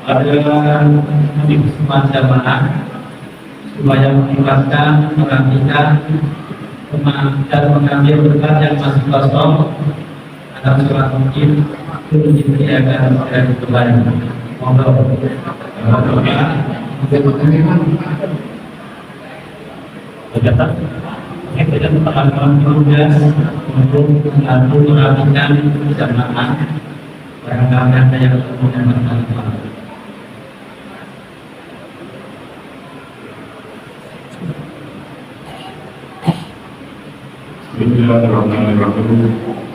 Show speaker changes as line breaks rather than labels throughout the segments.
Pada kesempatan jamaah supaya mengikhlaskan, perhatikan, dan mengambil berkat yang masih kosong akan sholat mungkin itu disediakan oleh kembali. Monggo. Berkata, kita teman-teman juga untuk membantu merapikan jamaah barangkali ada yang punya masalah.
Bismillahirrahmanirrahim.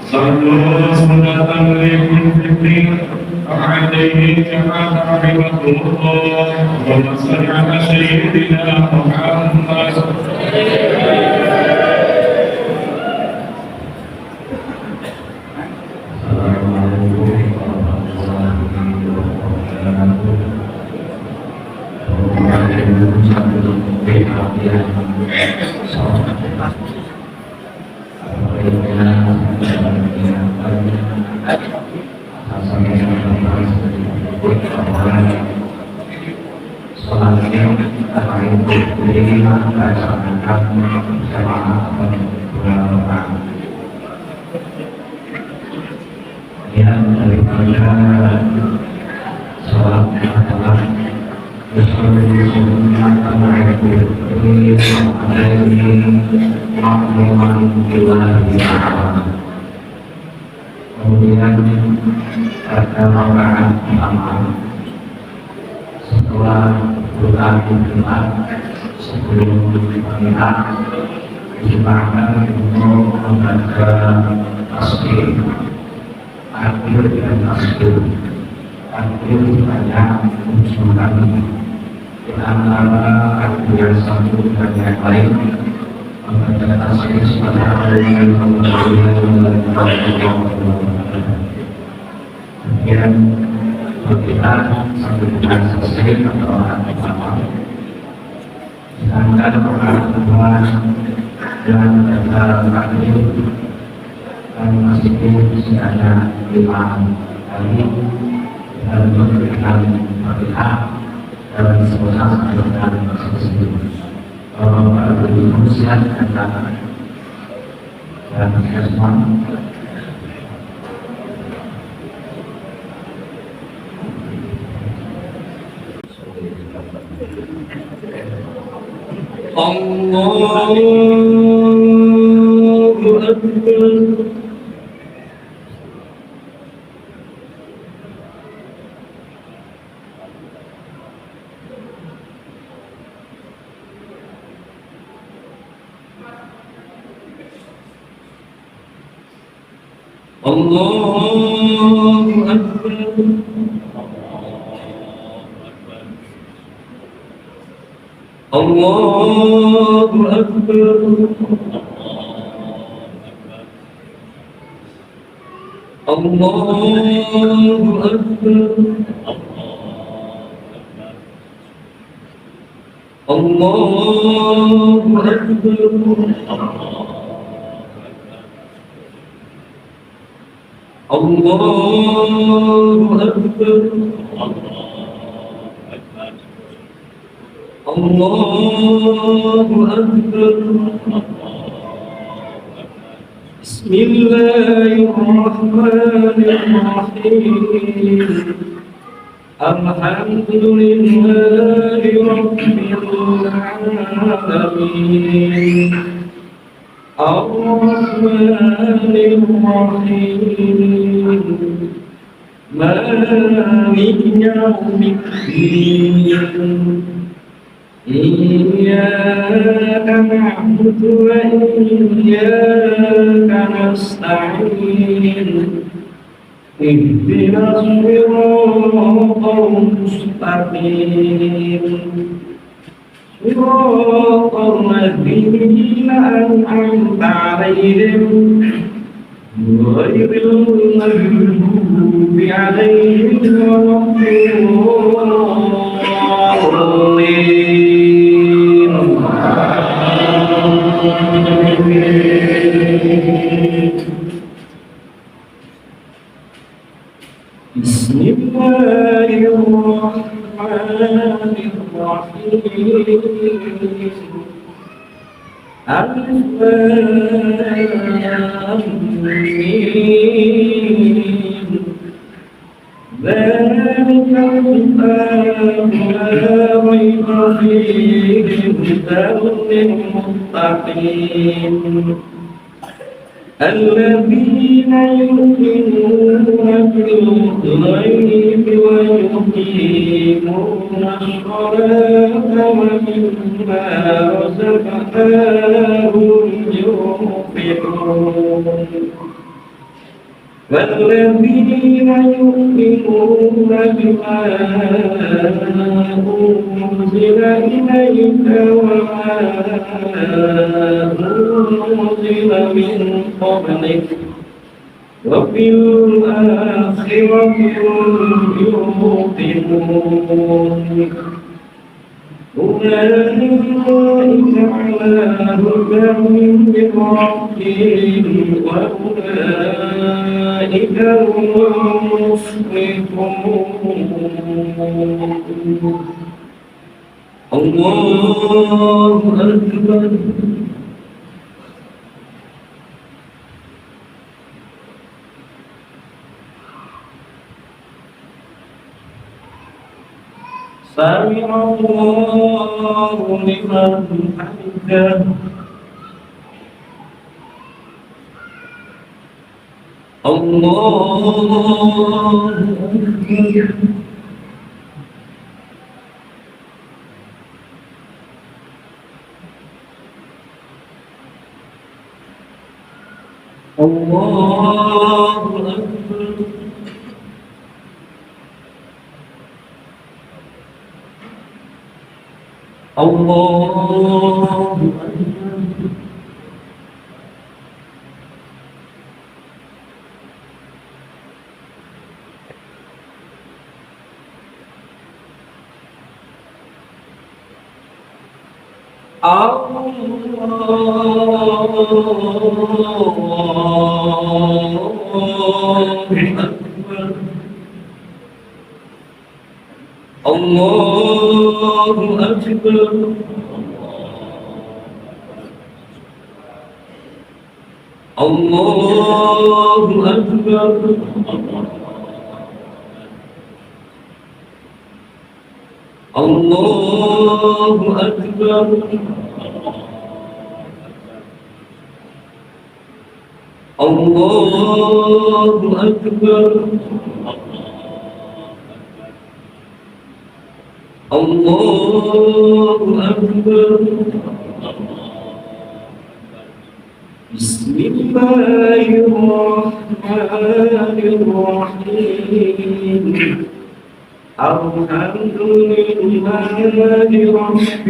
Sallallahu alaihi yang daripada salam adalah kemudian pada rakaat pertama setelah bulan Jumat sebelum Fatihah disebarkan untuk membaca tasbih akhir dan tasbih akhir banyak usulan di antara akhir yang satu dan yang lain membaca tasbih sebenarnya dengan kemudian kita sambil dengan selesai atau apa sedangkan orang kedua dan terakhir dan masih ada 5 kali dan memberikan Fatihah dan selesai dengan selesai. Para penduduk sehat dan semua.
Allahu Akbar. Allahu Akbar. Allahu Akbar. Allahu Akbar. Allahu Akbar. Allahu Akbar. Allahu Akbar. Bismillahirrahmanirrahim. Alhamdulillahi Rabbil Alamin. Ar-Rahmanir-Rahim. Maliki Yawmiddin. إياك نعبد وإياك نستعين اهدنا الصراط المستقيم صراط الذين أنعمت عليهم غير المغضوب عليهم ولا الضالين. بسم الله الرحمن الرحيم. ألف لام ميم. ذلك الكتاب لا ريب فيه هدى للمتقين الذين يؤمنون بالغيب ويقيمون الصلاة ومما رزقناهم ينفقون والذين يؤمنون بما أنزل إليك وما أنزل من قبلك وبالآخرة هم يوقنون أولئك على هدى من ربهم وأولئك هم المفلحون. الله أكبر. سمع الله لمن حمده. الله أكبر. الله أكبر. الله أكبر. الله أكبر. الله أكبر. الله أكبر. الله أكبر. الله أكبر. بسم الله الرحمن الرحيم. الحمد لله رب العالمين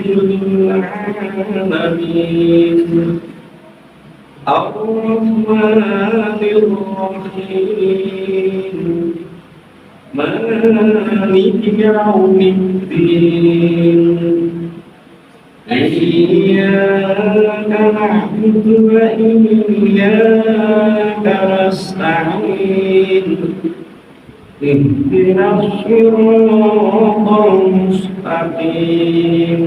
الرحمن الرحيم مالك يوم الدين إياك نعبد وإياك نستعين اهدنا الصراط المستقيم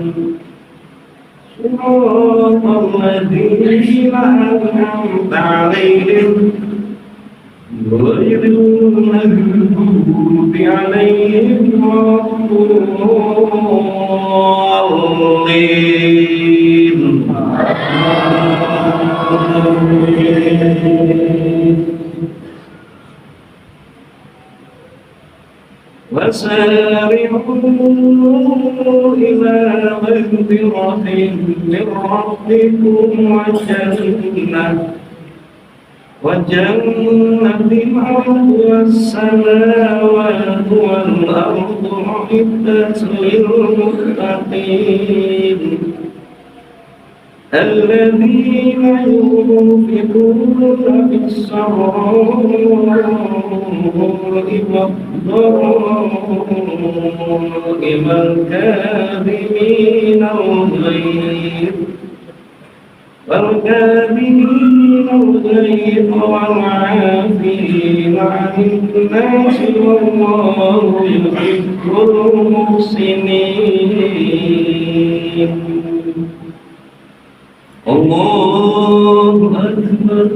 صراط الذين أنعمت عليهم غير المغضوب عليهم ولا الضالين. وسارعوا إلى مغفرة من ربكم وجنة عرضها السماوات والأرض أعدت للمتقين الذين ينفقون في السراء والضراء والكاظمين الغيظ والعافين عن الناس والله يحب المحسنين. الله أكبر.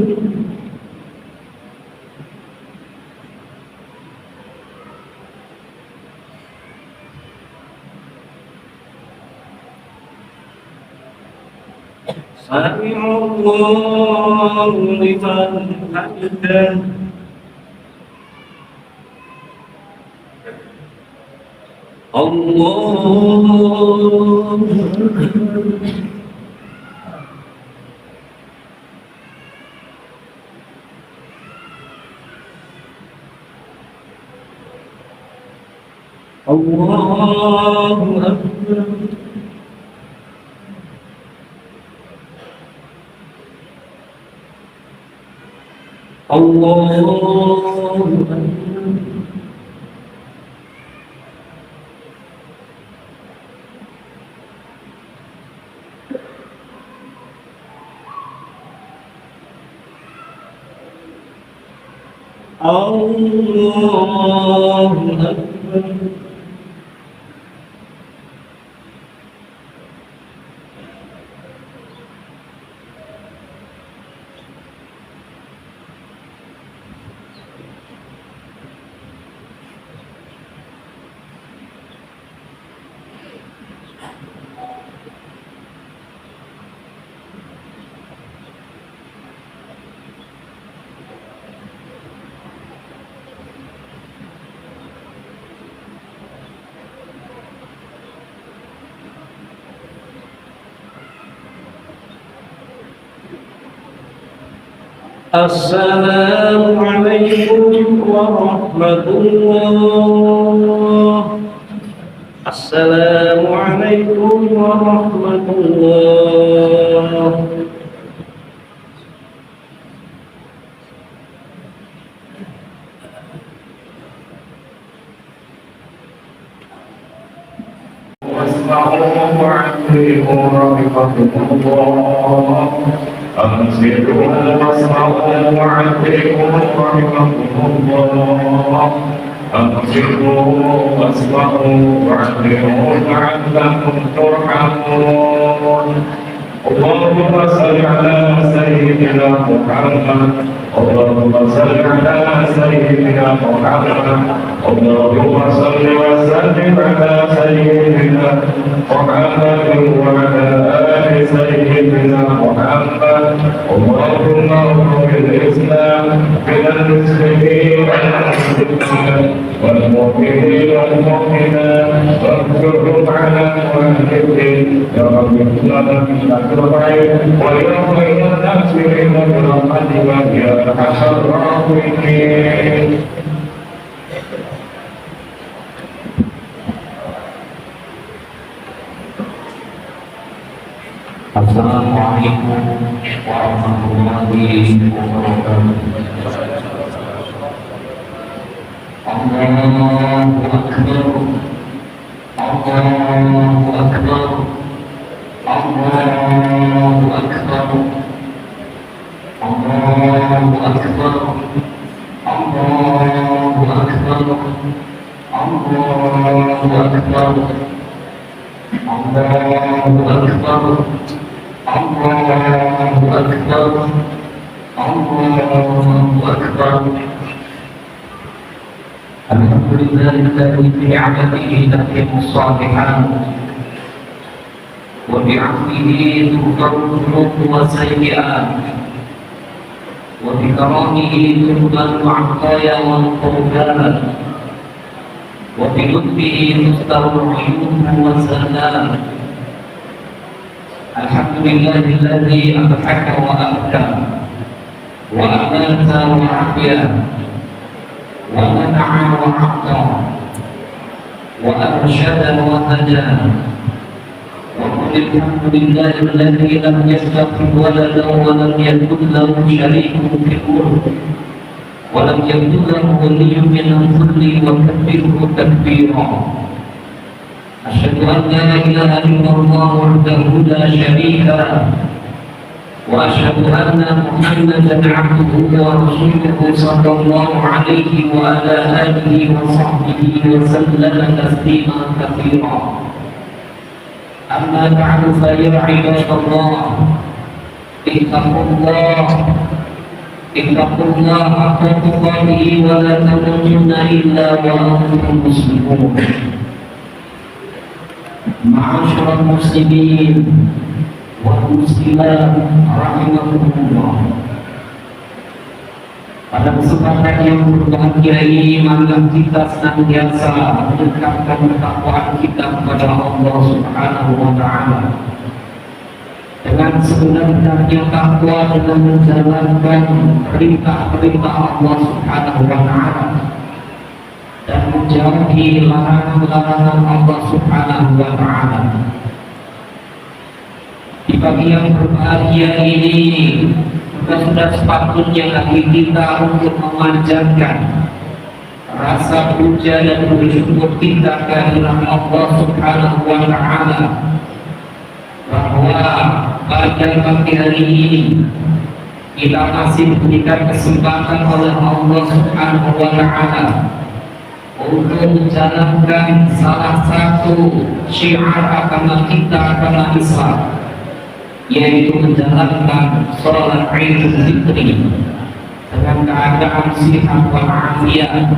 سمع الله لمن حمده. الله الله أكبر. الله أكبر. الله أكبر. السلام عليكم ورحمة الله. السلام عليكم ورحمة الله.
واسمعوا وعلموا رحمكم الله. أنصتوا واسمعوا وعلموا رحمكم الله. أنصتوا واسمعوا وعلموا لعلكم ترحمون. اللهم صل على سيدنا محمد. اللهم صل على سيدنا محمد. اللهم صل وسلم على سيدنا محمد وعلى آل سيدنا محمد. اللهم اغفر الإسلام من المسلمين والمؤمنين والمؤمنات واغفرهم على والدهم يا رب ويوم الناس برحمتك يا أرحم الراحمين.
Assalamualaikum warahmatullahi wabarakatuh. Allahu Akbar. Allahu Akbar. Allahu Akbar. Allahu Akbar. Allahu Akbar. Allahu Akbar. Allahu Akbar. Allahu Akbar. Allahu Akbar. Alhamdulillahi bi'amalihi tatimmu shalihat wa bi'afwihi tughfaru dhunubu wa sayyi'at wa bi karamihi tuqbalu 'ataya wal qurbat وبلطفه تستر العيوب والزلال. الحمد لله الذي أضحك وأبكى وأمات وأحيا ومنع وأعطى وأرشد وهدى. وقل الحمد لله الذي لم يتخذ ولدا ولم يكن له شريك في الملك ولم يكن له ولي من الذل وكبره تكبيرا. أشهد أن لا إله إلا الله وحده لا شريك له وأشهد أن محمدا عبده ورسوله صلى الله عليه وعلى آله وصحبه وسلم تسليما كثيرا. أما بعد فيا عباد الله اتقوا الله حق تقاته ولا تموتن إلا وأنتم مسلمون. معاشر المسلمين والmuslimat rahimakumullah. Pada kesempatan yang berbahagia ini, mari kita senantiasa mendekatkan ketakwaan kita kepada Allah Subhanahu wa Ta'ala. Dengan sebenarnya takwa dengan menjalankan perintah-perintah Allah Subhanahu wa Ta'ala dan menjauhi larangan-larangan Allah Subhanahu wa Ta'ala. Di pagi yang berbahagia ini sudah sepatutnya hati kita untuk memanjatkan rasa puja dan bersyukur kita kehadirat Allah Subhanahu wa Ta'ala, bahwa pada pagi hari ini kita masih diberikan kesempatan oleh Allah Subhanahu wa Ta'ala untuk menjalankan salah satu syiar agama kita, agama Islam, yaitu menjalankan sholat Idul Fitri dengan keadaan sehat walafiat,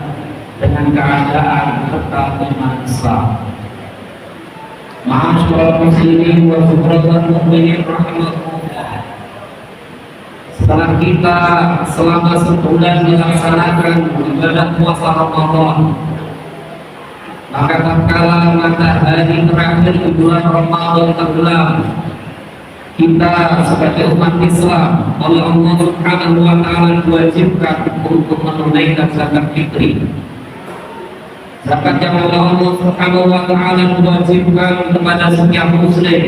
dengan keadaan tetap iman Islam. Ma'asyiral muslimin wa fuqaratul mu'minin rahimakumullah. Setelah kita selama sebulan melaksanakan ibadah puasa Ramadan, maka tatkala matahari terakhir di bulan Ramadan tenggelam, kita sebagai umat Islam oleh Allah Subhanahu wa Ta'ala diwajibkan untuk menunaikan zakat fitri. Zakat yang oleh Allah Subhanahu wa Ta'ala diwajibkan kepada setiap muslim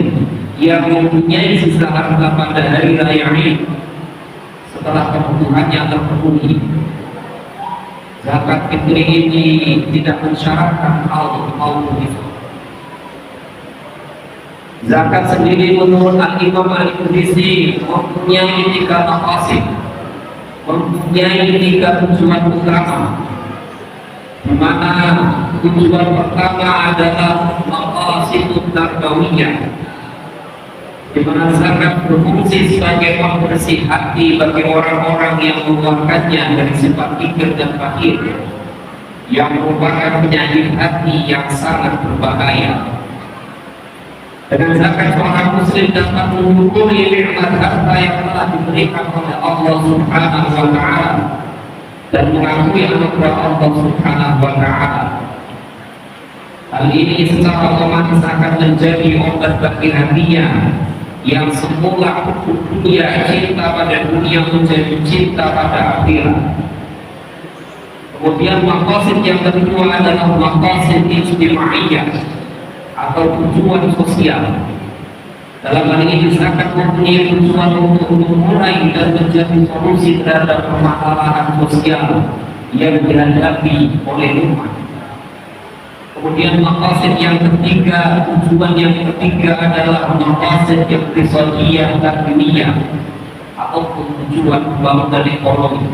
yang mempunyai sisa harta pada hari raya Id setelah kebutuhannya terpenuhi. Zakat fitri ini tidak mensyaratkan hal itu. Zakat sendiri menurut Al-Imam Al-Qudsi mempunyai 3 maqasid, mempunyai 3 tujuan utama, di mana tujuan pertama adalah maqasidut tarbawiyah, di mana zakat berfungsi sebagai pembersih hati bagi orang-orang yang mengeluarkannya dari sifat kikir dan bakhil, yang merupakan penyakit hati yang sangat berbahaya. Dengan zakat seorang muslim dapat mengumpuli nikmat harta yang telah diberikan oleh Allah Subhanahu wa Ta'ala dan mengakui anugerah Allah Subhanahu wa Ta'ala. Hal ini secara otomatis akan menjadi obat bagi hatinya yang semula dunia, cinta pada dunia menjadi cinta pada akhirat. Kemudian maqasid yang kedua adalah maqasid ijtimaiyah atau tujuan sosial. Dalam hal ini zakat mempunyai tujuan untuk memulai dan menjadi solusi terhadap permasalahan sosial yang dihadapi oleh umat. Kemudian maqasid yang ketiga, tujuan yang ketiga adalah maqasid iqtisadiyah dan dunia ataupun tujuan pembangunan ekonomi.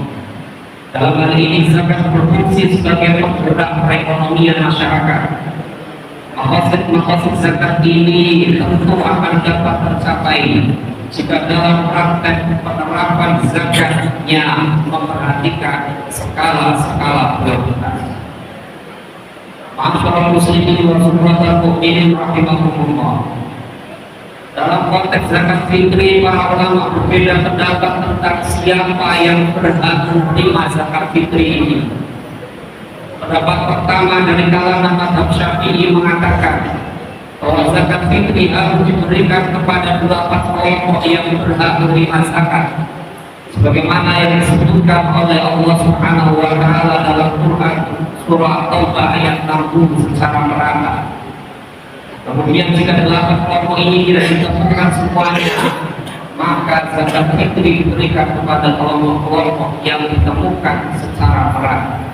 Dalam hal ini zakat berfungsi sebagai penggerak perekonomian masyarakat. Maqasid zakat ini tentu akan dapat tercapai jika dalam praktek penerapan zakatnya memperhatikan skala-skala prioritas. Ma'asyiral muslimin wa fuqaratul mu'minin rahimakumullah. Dalam konteks zakat fitri, para ulama berbeda pendapat tentang siapa yang berhak menerima zakat fitri ini. Pendapat pertama dari kalangan mazhab Syafi'i mengatakan bahwa zakat fitri harus diberikan kepada 8 kelompok yang berhak menerima zakat, sebagaimana yang disebutkan oleh Allah Subhanahu wa taala dalam Quran surah Taubah ayat 60 secara merata. Kemudian jika 8 kelompok ini tidak ditemukan semuanya, maka zakat fitri diberikan kepada kelompok-kelompok yang ditemukan secara merata.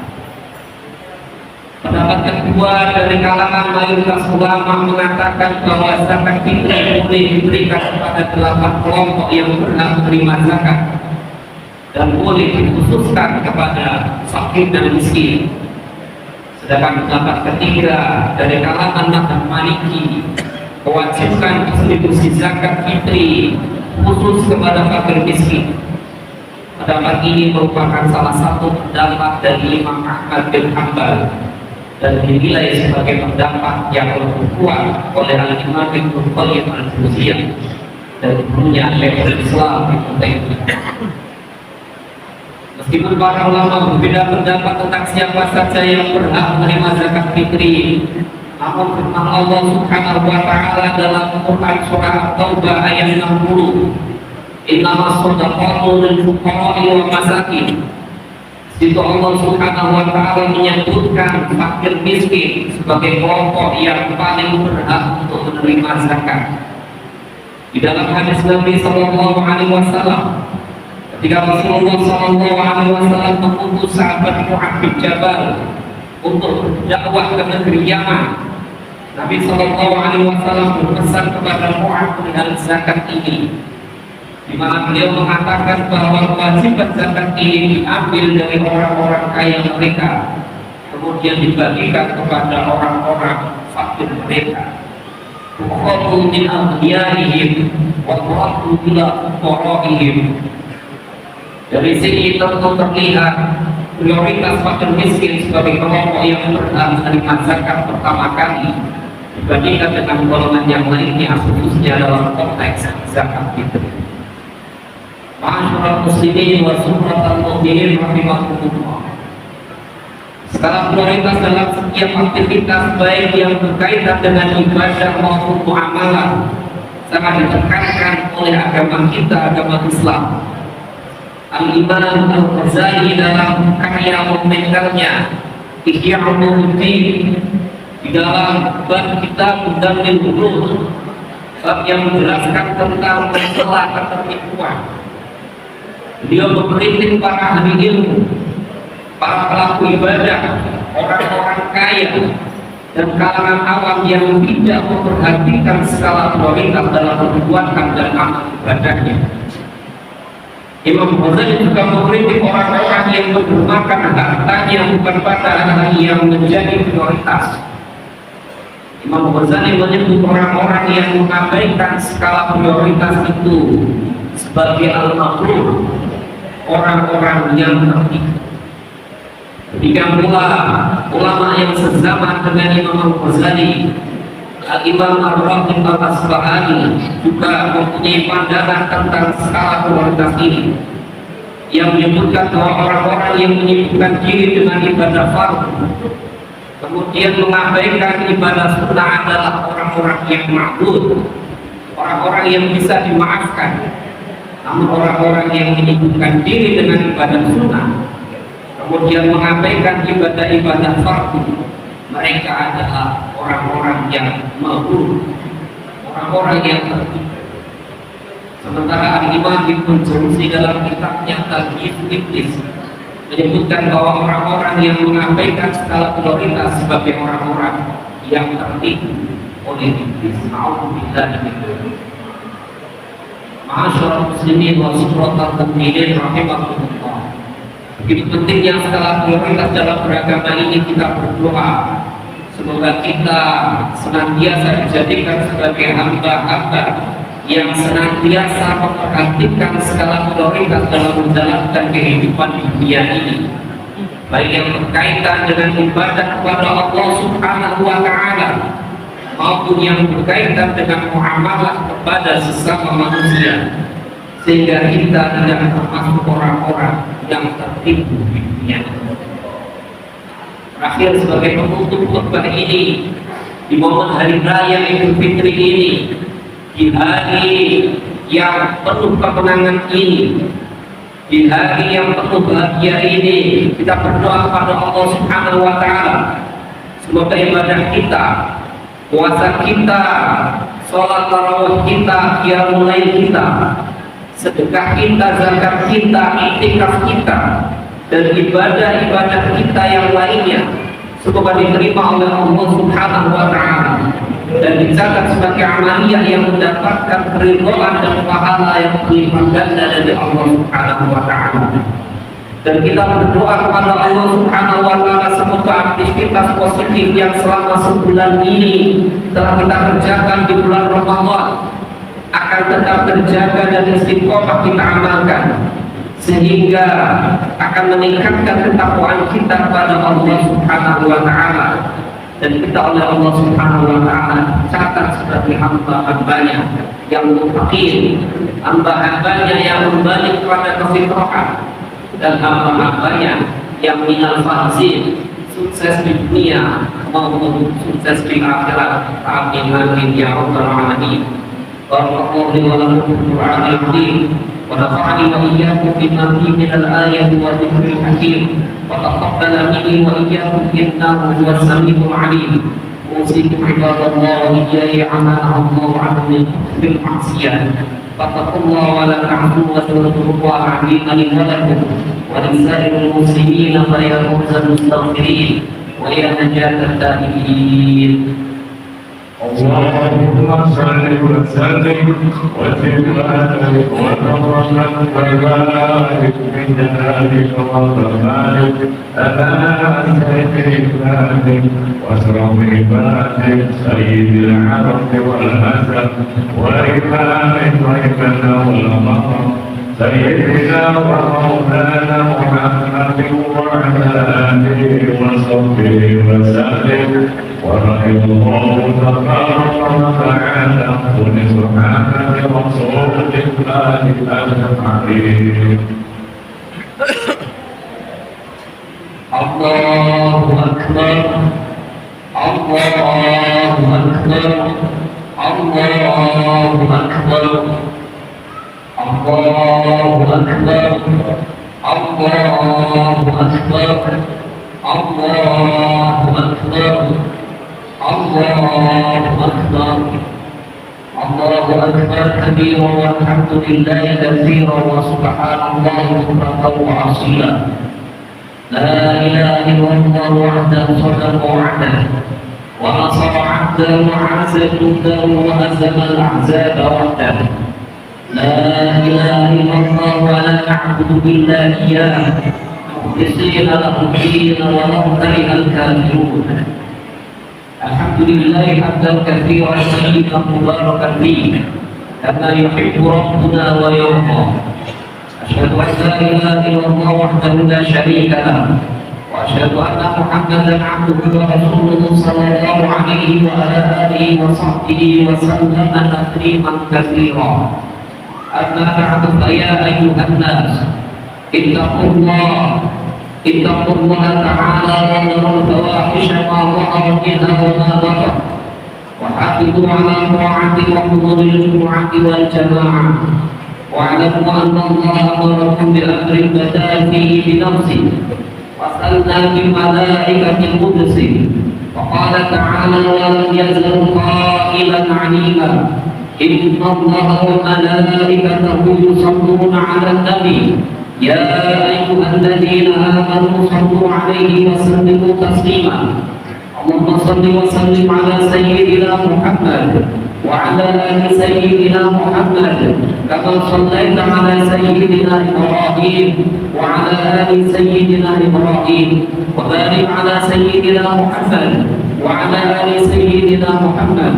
Pendapat kedua dari kalangan mayoritas ulama mengatakan bahwa zakat fitri boleh diberikan kepada 8 kelompok yang berhak menerima zakat dan boleh dikhususkan kepada fakir dan miskin. Sedangkan pendapat ketiga dari kalangan mazhab Maliki mewajibkan distribusi zakat fitri khusus kepada fakir miskin. Pendapat ini merupakan salah satu pendapat dari Imam Ahmad bin Hanbal dan dinilai sebagai pendapat yang lebih kuat oleh Al-Imam Ibnu Qayyim al-Jauziyah dan punya Syekhul Islam Ibnu Taimiyah. Meskipun para ulama berbeda pendapat tentang siapa saja yang berhak menerima zakat fitri, namun firman Allah Subhanahu wa taala dalam Quran surah Taubah ayat 60, "Innamas shadaqatu lil fuqara'i wal masakin." Itu Allah Subhanahu wa taala menyebutkan fakir miskin sebagai kelompok yang paling berhak untuk menerima zakat. Di dalam hadis Nabi sallallahu alaihi wasallam, ketika Rasulullah sallallahu alaihi wasallam mengutus sahabat Mu'adz bin Jabal untuk berdakwah ke negeri Yaman, Nabi sallallahu alaihi wasallam berpesan kepada Mu'adz dengan zakat ini, di mana beliau mengatakan bahwa kewajiban zakat ini diambil dari orang-orang kaya mereka, kemudian dibagikan kepada orang-orang fakir mereka. Tuqatu min aghniyahim wa tu'addu ila fuqara'ihim. Dari sini tentu terlihat prioritas fakir miskin sebagai kelompok yang berhak menerima zakat pertama kali dibandingkan dengan golongan yang lainnya, khususnya dalam konteks zakat fitri. Ma'asyiral muslimin wa sumratal mu'minin rahimakumullah. Skala prioritas dalam setiap aktivitas baik yang berkaitan dengan ibadah maupun muamalah sangat ditekankan oleh agama kita, agama Islam. Al-Imam Al-Ghazali dalam karya monumentalnya Ihya Ulumuddin di dalam bab kitab Mudamil Ulum, bab yang menjelaskan tentang masalah ketertipuan, beliau memperinting para ahli ilmu, para pelaku ibadah, orang-orang kaya dan kalangan awam yang tidak memperhatikan skala prioritas dalam perbuatan dan amal ibadahnya. Imam Ghazali juga mengkritik orang-orang yang menggunakan hartanya bukan pada hal yang menjadi prioritas. Imam Ghazali menyebut orang-orang yang mengabaikan skala prioritas itu sebagai al-makruh, orang-orang yang tertipu. Demikian pula ulama yang sezaman dengan Imam Ghazali, Al-Imam Ar-Raghib Al-Asbahani juga mempunyai pandangan tentang skala prioritas ini, yang menyebutkan bahwa orang-orang yang menyibukkan diri dengan ibadah fardu kemudian mengabaikan ibadah sunnah adalah orang-orang yang ma'bud, orang-orang yang bisa dimaafkan. Namun orang-orang yang menyibukkan diri dengan ibadah sunnah kemudian mengabaikan ibadah-ibadah fardu, mereka adalah orang-orang yang ma'bud, orang-orang yang tertipu. Sementara Al-Imam Ibnu Jauzi dalam kitabnya Talbis Iblis menyebutkan bahwa orang-orang yang mengabaikan skala prioritas sebagai orang-orang yang tertipu oleh iblis. A'udzubillahi min dzalik. Ma'asyiral muslimin wa sumratal mu'minin rahimakumullah. Begitu pentingnya skala prioritas dalam beragama ini. Kita berdoa semoga kita senantiasa dijadikan sebagai hamba-hamba yang senantiasa memperhatikan skala prioritas dalam menjalankan kehidupan di dunia ini, baik yang berkaitan dengan ibadah kepada Allah Subhanahu wa taala maupun yang berkaitan dengan muamalah kepada sesama manusia, sehingga kita tidak termasuk orang-orang yang tertipu di dunia. Terakhir sebagai penutup khutbah ini di momen hari raya Idul Fitri ini, di hari yang penuh kemenangan ini, di hari yang penuh bahagia ini, kita berdoa kepada Allah Subhanahu wa Ta'ala. Semoga ibadah kita, puasa kita, sholat tarawih kita, qiyamul lail kita, sedekah kita, zakat kita, iktikaf kita, dan ibadah-ibadah kita yang lainnya semoga diterima oleh Allah Subhanahu wa Ta'ala dan dicatat sebagai amaliyah yang mendapatkan keridhaan dan pahala yang berlipat ganda dari Allah Subhanahu wa Ta'ala. Dan kita berdoa kepada Allah Subhanahu wa Ta'ala semoga aktivitas positif yang selama sebulan ini telah kita kerjakan di bulan Ramadan akan tetap terjaga dan istiqomah kita amalkan, sehingga akan meningkatkan ketakwaan kita kepada Allah Subhanahu wa Ta'ala, dan kita oleh Allah Subhanahu wa Ta'ala catat sebagai hamba-hambanya yang muttaqin, hamba-hambanya yang kembali kepada kefitrahan, dan hamba-hambanya yang minal faizin, sukses di dunia maupun sukses di akhirat. Amin amin ya rabbal alamin. Barakallahu li wa lakum fil Qur'anil azim wa nafa'ani wa iyyakum bima fihi min al-ayati wa dhikril hakim wa taqabbala minni wa iyyakum innahu huwas samiul 'alim. Usikum ibadallah wa iyaya amanahu min fil ma'siyah. Fattaqullaha wa la ta'budu wa taqullaha 'aliman lakum wa lisa'iril muslimin fa ya fawzal mustaghfirin wa ya najatat taibin.
اللهم صل وسلم وزد وبارك وترحم وبارك بجلالك وكمالك على سيد عبادك واشرف عبادك سيد العرب والاسد وإمام الغيبة والمقام سيدنا ومولانا محمد وعلى آله وصحبه وسلم. ورحم الله تبارك وتعالى كل سبحان رسول الله أجمعين.
الله أكبر الله أكبر الله أكبر الله أكبر الله أكبر الله أكبر الله أكبر الله أكبر كبيرا والحمد لله كثيرا وسبحان الله بكرة وأصيلا. لا إله إلا الله وحده صدق وعده ونصر عبده وعز جنده وهزم الأحزاب وحده. لا إله إلا الله ولا نعبد إلا إياه مخلصين له الدين ولو كره الكافرون. الحمد لله حمدا كثيرا طيبا مباركا فيه كما يحب ربنا ويرضى. أشهد أن لا إله إلا الله وحده لا شريك له وأشهد أن محمدا عبده ورسوله صلى الله عليه وعلى آله وصحبه وسلم تسليما كثيرا. أما بعد فيا أيها الناس اتقوا الله تعالى وذروا الفواحش ما ظهر منها وما بطن وحافظوا على طاعة وحضور الجمعة والجماعة واعلموا أن الله أمركم بأمر بدا فيه بنفسه وصلنا بالملائكة القدس وقال تعالى ولم يزل قائلا عليما إن الله وملائكته يصلون على النبي يا أيها الذين آمنوا صلوا عليه وسلموا تسليما. اللهم صل وسلم على سيدنا محمد وعلى آل سيدنا محمد كما صليت على سيدنا إبراهيم وعلى آل سيدنا إبراهيم وبارك على سيدنا محمد وعلى آل سيدنا محمد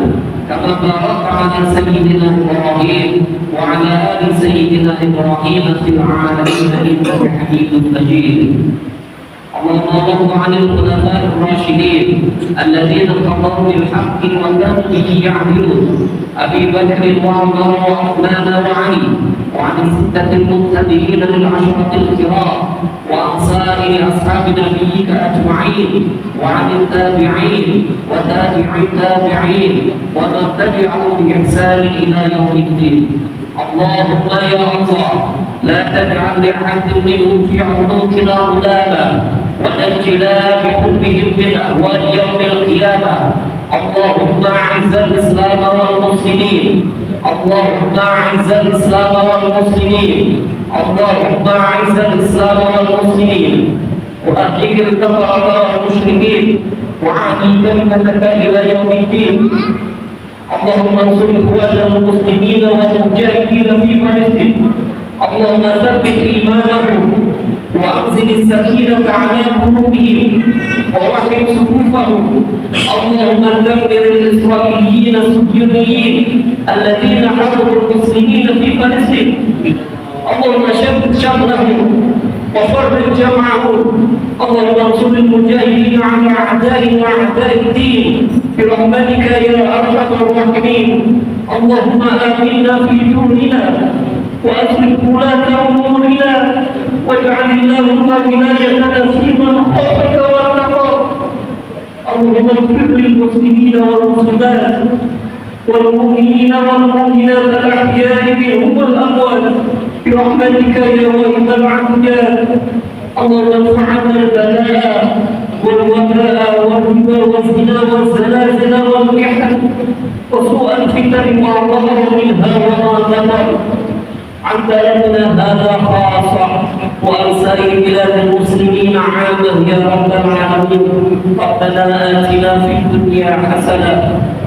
كما باركت على سيدنا إبراهيم وعلى آل سيدنا إبراهيم في العالمين إنك حميد مجيد. اللهم رض عن الخلفاء الراشدين الذين قضوا بالحق وكانوا به يعدلون ابي بكر وعمر وعثمان وعلي، وعن السته المهتدين للعشره الكرام، وعن سائر اصحاب نبيك اجمعين، وعن التابعين وتابع التابعين ومن تبعهم باحسان الى يوم الدين. اللهم يا الله لا تجعل لأحد منهم في عنقنا غلاما، ونجنا بحبهم من أهوال يوم القيامة. اللهم أعز الإسلام والمسلمين، اللهم أعز الإسلام والمسلمين، اللهم أعز الإسلام والمسلمين، وأخرج الكفرة والمشركين، وعافي كلمتك إلى يوم الدين. اللهم انصر اخواننا المسلمين والمجاهدين في فلسطين، اللهم ثبت ايمانهم وانزل السكينه على قلوبهم ووحد صفوفهم. اللهم دمر الاسرائيليين الصهيونيين الذين حرروا المسلمين في فلسطين. اللهم شتت شملهم وفرق جمعهم. اللهم انصر المجاهدين على اعدائهم واعداء الدين برحمتك يا ارحم الراحمين. اللهم امنا في دوننا واصلح ولاة امورنا، واجعل اللهم ولايتنا في من خافك واتقاك. اللهم اغفر للمسلمين والمسلمات والمؤمنين والمؤمنات الاحياء منهم والاموات برحمتك يا وارث العافيات. اللهم ادفع عنا البلاء والوباء والربا والزنا والزلازل والمحن وسوء الفتن ما ظهر منها وما بطن عن بلدنا هذا خاصة وعن سائر بلاد المسلمين عامة يا رب العالمين. ربنا آتنا في الدنيا حسنة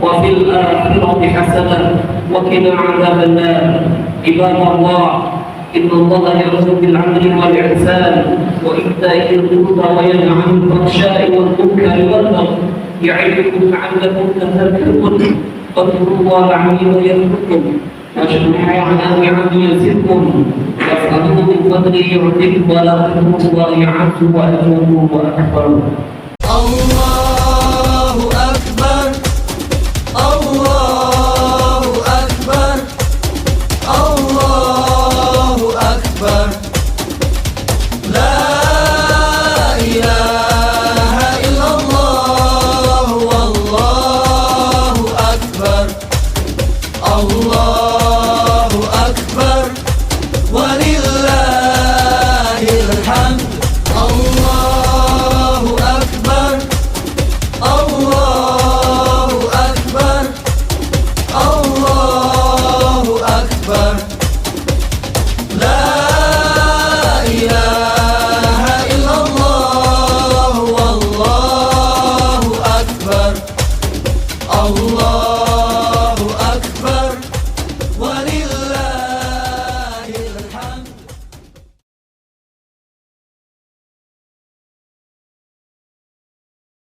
وفي الآخرة حسنة وقنا عذاب النار. عباد الله، إن الله يأمر بالعدل والإحسان وإيتاء ذي القربى وينهى عن الفحشاء والمنكر والبغي يعظكم لعلكم تذكرون. فاذكروا الله العظيم يذكركم، واشكروه على نعمه يزدكم، واسألوه من فضله يعطيكم، ولا تكفروا الله يعز وأجره أكبر.